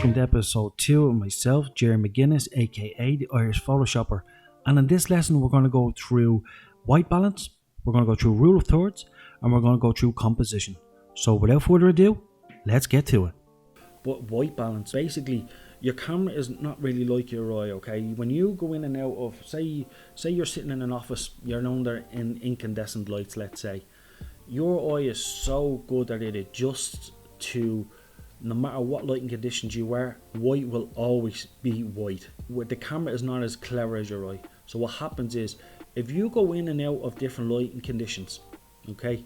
welcome to episode 2 of myself, Jerry McGuinness, aka the Irish Photoshopper. And in this lesson, we're going to go through white balance, we're going to go through rule of thirds, and we're going to go through composition. So without further ado, let's get to it. But white balance, basically, your camera is not really like your eye, okay? When you go in and out of, say you're sitting in an office, you're under incandescent lights, let's say. Your eye is so good that it adjusts to, no matter what lighting conditions you wear, white will always be white. The camera is not as clever as your eye. So what happens is, if you go in and out of different lighting conditions, okay,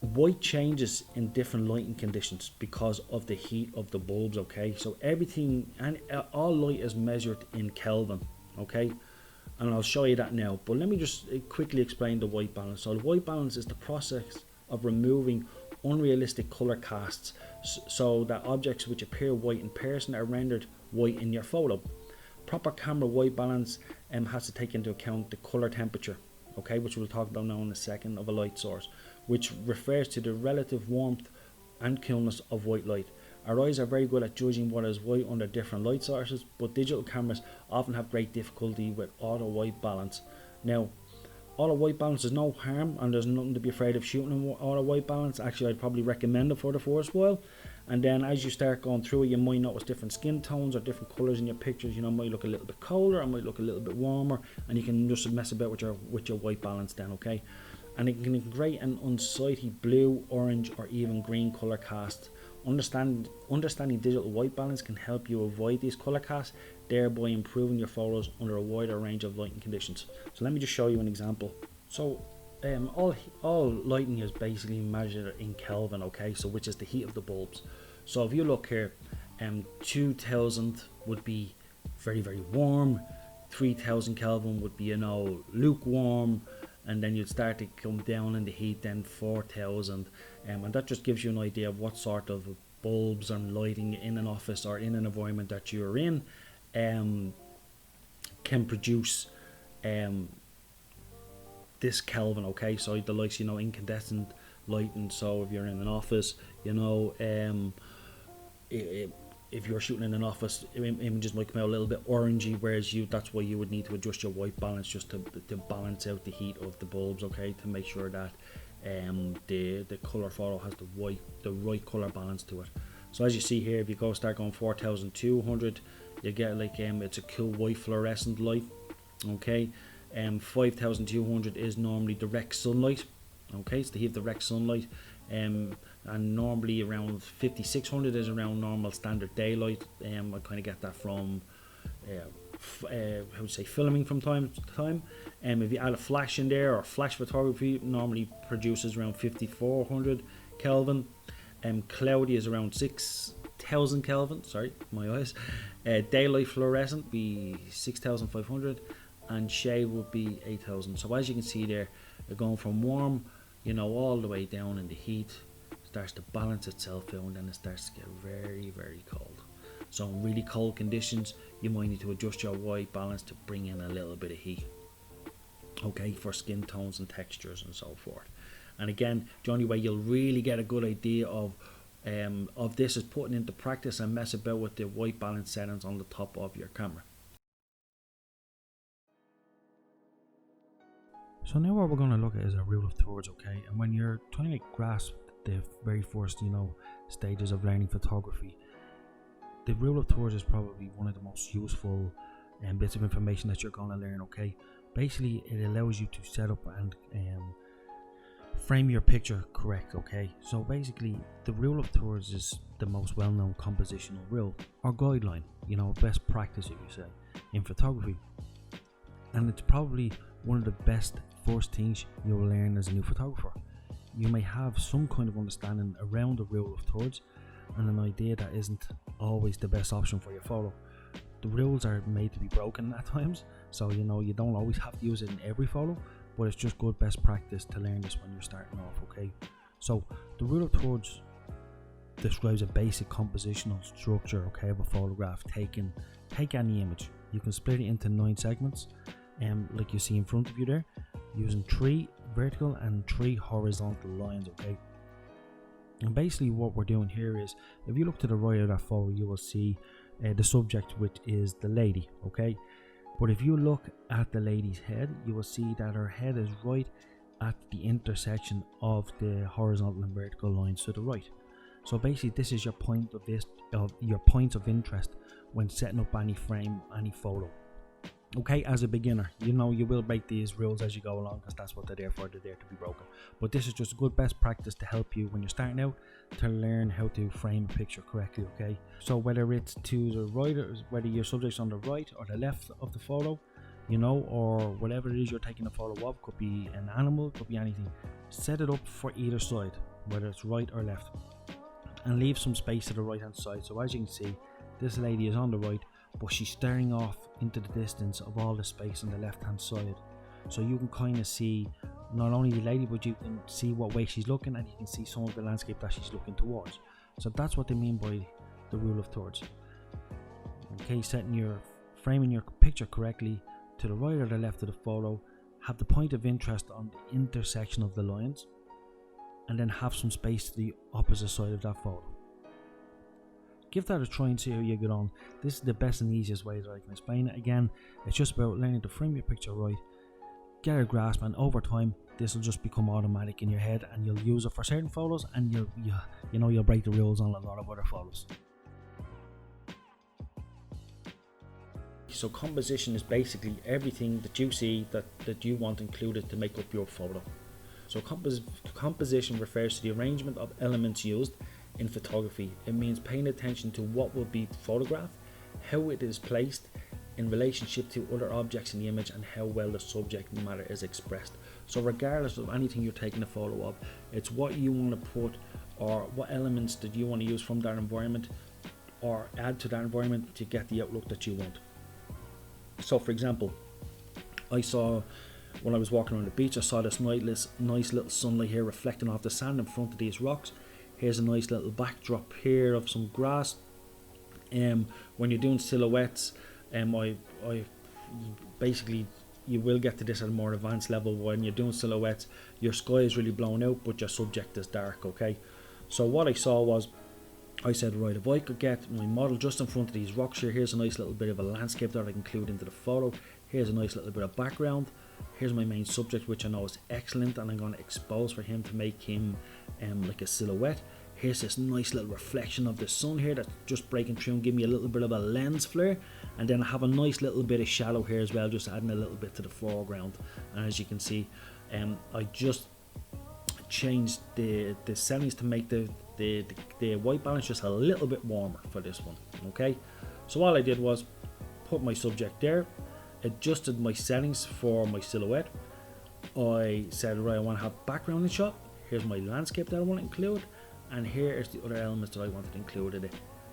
white changes in different lighting conditions because of the heat of the bulbs, okay? So everything, and all light is measured in Kelvin, okay? And I'll show you that now. But let me just quickly explain the white balance. So the white balance is the process of removing unrealistic color casts so that objects which appear white in person are rendered white in your photo. Proper camera white balance has to take into account the color temperature, okay, which we'll talk about now in a second, of a light source, which refers to the relative warmth and coolness of white light. Our eyes are very good at judging what is white under different light sources, but digital cameras often have great difficulty with auto white balance. Now, auto white balance is no harm, and there's nothing to be afraid of shooting in auto white balance. Actually, I'd probably recommend it for the first while, and then as you start going through it, you might notice different skin tones or different colors in your pictures. You know, might look a little bit colder, it might look a little bit warmer, and you can just mess about with your white balance then, okay? And it can create an unsightly blue, orange, or even green color cast. Understanding digital white balance can help you avoid these color casts, thereby improving your photos under a wider range of lighting conditions. So let me just show you an example. So all lighting is basically measured in Kelvin, okay, so which is the heat of the bulbs. So if you look here, 2000 would be very, very warm, 3000 Kelvin would be, you know, lukewarm, and then you'd start to come down in the heat, then 4000, and that just gives you an idea of what sort of bulbs and lighting in an office or in an environment that you're in can produce this Kelvin, okay? So the likes, you know, incandescent lighting. So if you're in an office, you know, if you're shooting in an office, images might come out a little bit orangey, whereas that's why you would need to adjust your white balance just to balance out the heat of the bulbs, okay, to make sure that the color photo has the right color balance to it. So as you see here, if you start going 4200, you get like it's a cool white fluorescent light, okay. 5200 is normally direct sunlight, okay, it's the heat of direct sunlight. And normally around 5600 is around normal standard daylight. I kind of get that from filming from time to time. If you add a flash in there, or flash photography, normally produces around 5400 Kelvin. Cloudy is around 6000 Kelvin. Sorry, my eyes. Daylight fluorescent be 6500, and shade would be 8000. So as you can see there, they're going from warm, you know, all the way down in the heat, starts to balance itself out, and then it starts to get very, very cold. So in really cold conditions, you might need to adjust your white balance to bring in a little bit of heat, okay, for skin tones and textures and so forth. And again, the only way you'll really get a good idea of this is putting into practice and mess about with the white balance settings on the top of your camera. So now what we're going to look at is a rule of thirds, okay? And when you're trying to grasp the very first, you know, stages of learning photography, the rule of thirds is probably one of the most useful bits of information that you're going to learn, okay? Basically, it allows you to set up and frame your picture correct, okay? So basically, the rule of thirds is the most well-known compositional rule, or guideline, you know, best practice, if you say, in photography. And it's probably one of the best first things you'll learn as a new photographer. You may have some kind of understanding around the rule of thirds, and an idea that isn't always the best option for your photo. The rules are made to be broken at times, so you know you don't always have to use it in every photo, but it's just good best practice to learn this when you're starting off, okay? So the rule of thirds describes a basic compositional structure, okay, of a photograph. Take any image. You can split it into 9 segments, like you see in front of you there, using 3 vertical and 3 horizontal lines, okay? And basically what we're doing here is, if you look to the right of that photo, you will see the subject, which is the lady, okay? But if you look at the lady's head, you will see that her head is right at the intersection of the horizontal and vertical lines to the right. So basically this is your point of your points of interest when setting up any frame, any photo. Okay, as a beginner, you know you will break these rules as you go along, because that's what they're there for. They're there to be broken. But this is just a good best practice to help you when you're starting out to learn how to frame a picture correctly. Okay, so whether it's to the right, or whether your subject's on the right or the left of the photo, you know, or whatever it is you're taking a photo of, could be an animal, could be anything, set it up for either side, whether it's right or left, and leave some space to the right hand side. So as you can see, this lady is on the right, but she's staring off into the distance of all the space on the left hand side. So you can kind of see not only the lady, but you can see what way she's looking, and you can see some of the landscape that she's looking towards. So that's what they mean by the rule of thirds. Okay, framing your picture correctly to the right or the left of the photo, have the point of interest on the intersection of the lines, and then have some space to the opposite side of that photo. Give that a try and see how you get on. This is the best and easiest way that I can explain it. Again, it's just about learning to frame your picture right, get a grasp, and over time this will just become automatic in your head, and you'll use it for certain photos, and you'll break the rules on a lot of other photos. So composition is basically everything that you see that you want included to make up your photo. So composition refers to the arrangement of elements used in photography. It means paying attention to what will be photographed, how it is placed in relationship to other objects in the image, and how well the subject matter is expressed. So regardless of anything you're taking a photo of, it's what you want to put, or what elements that you want to use from that environment or add to that environment to get the outlook that you want. So for example, I saw, when I was walking on the beach, I saw this nice little sunlight here reflecting off the sand in front of these rocks. Here's a nice little backdrop here of some grass. When you're doing silhouettes, basically you will get to this at a more advanced level. When you're doing silhouettes, your sky is really blown out, but your subject is dark. Okay, so what I saw was, I said, right, if I could get my model just in front of these rocks here, here's a nice little bit of a landscape that I can include into the photo. Here's a nice little bit of background. Here's my main subject, which I know is excellent, and I'm going to expose for him to make him like a silhouette. Here's this nice little reflection of the sun here that's just breaking through and giving me a little bit of a lens flare. And then I have a nice little bit of shadow here as well, just adding a little bit to the foreground. And as you can see, I just changed the settings to make the white balance just a little bit warmer for this one. Okay, so all I did was put my subject there, adjusted my settings for my silhouette. I said, right, I want to have background in shot. Here's my landscape that I want to include, and here's the other elements that I wanted to include in it.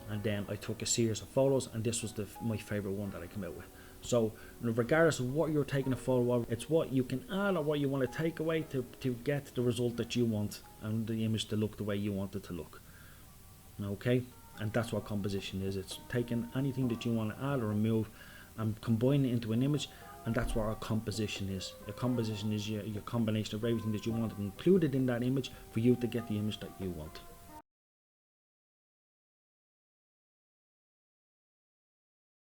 And then I took a series of photos, and this was my favorite one that I came out with. So regardless of what you're taking a photo of, it's what you can add or what you want to take away to get the result that you want, and the image to look the way you want it to look. Okay, and that's what composition is. It's taking anything that you want to add or remove and combine it into an image, and that's what our composition is. A composition is your combination of everything that you want included in that image for you to get the image that you want.